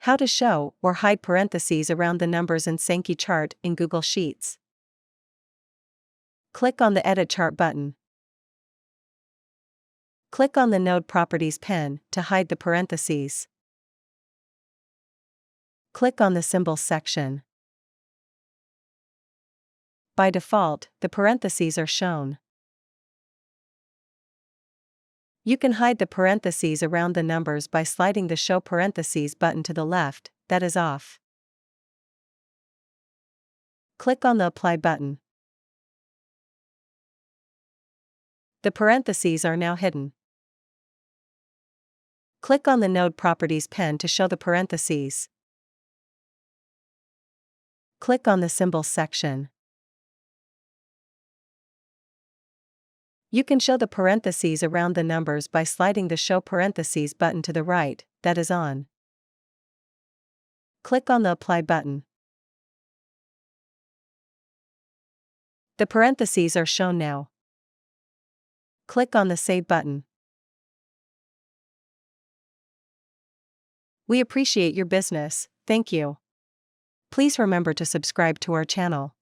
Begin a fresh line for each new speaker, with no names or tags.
How to show or hide parentheses around the numbers in Sankey chart in Google Sheets. Click on the Edit Chart button. Click on the Node Properties pen to hide the parentheses. Click on the Symbols section. By default, the parentheses are shown. You can hide the parentheses around the numbers by sliding the Show Parentheses button to the left, that is off. Click on the Apply button. The parentheses are now hidden. Click on the Node Properties pen to show the parentheses. Click on the Symbols section. You can show the parentheses around the numbers by sliding the Show Parentheses button to the right, that is on. Click on the Apply button. The parentheses are shown now. Click on the Save button. We appreciate your business, thank you. Please remember to subscribe to our channel.